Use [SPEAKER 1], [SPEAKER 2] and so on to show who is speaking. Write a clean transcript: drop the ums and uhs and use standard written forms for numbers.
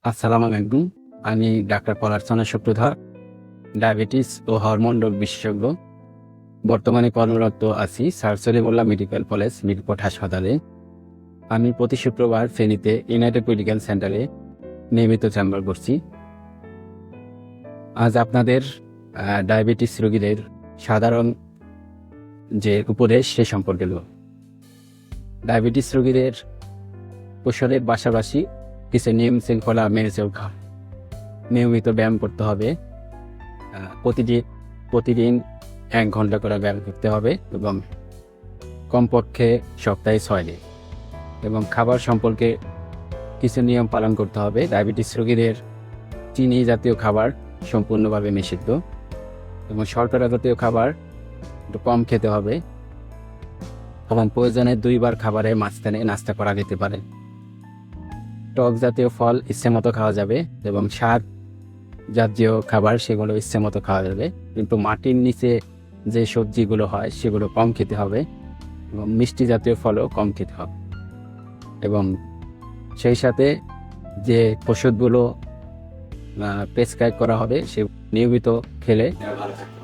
[SPEAKER 1] আসসালামু আলাইকুম। আমি ডাক্তার পলাশ চন্দ্র সূত্রধর, ডায়াবেটিস ও হরমোন রোগ বিশেষজ্ঞ। বর্তমানে কর্মরত আছি sir Salimullah medical college Mirpur হাসপাতালে। আমি প্রতি শুক্রবার ফেনীতে ইউনাইটেড মেডিকেল সেন্টারে নিয়মিত চেম্বার করছি। আজ আপনাদের ডায়াবেটিস রোগীদের সাধারণ যে উপদেশ সে সম্পর্কে বলব। ডায়াবেটিস রোগীদের ওষুধের পাশাপাশি কিছু নিয়ম শৃঙ্খলা মেনে চলতে হবে। নিয়মিত ব্যায়াম করতে হবে, প্রতিদিন 1 ঘন্টা করে ব্যায়াম করতে হবে এবং কমপক্ষে সপ্তাহে 6 দিন। এবং খাবার সম্পর্কে কিছু নিয়ম পালন করতে হবে। ডায়াবেটিস রোগীদের চিনি জাতীয় খাবার সম্পূর্ণভাবে নিষিদ্ধ এবং শর্করা জাতীয় খাবার একটু কম খেতে হবে এবং প্রয়োজনে 2 বার খাবারের মাঝখানে নাস্তা করা যেতে পারে। টক জাতীয় ফল ইচ্ছেমতো খাওয়া যাবে এবং শাক জাতীয় খাবার সেগুলো ইচ্ছেমতো খাওয়া যাবে, কিন্তু মাটির নিচে যে সবজিগুলো হয় সেগুলো কম খেতে হবে এবং মিষ্টি জাতীয় ফলও কম খেতে হবে। এবং সেই সাথে যে ওষুধগুলো প্রেসক্রাইব করা হবে সে নিয়মিত খেলে ভালো থাকবে।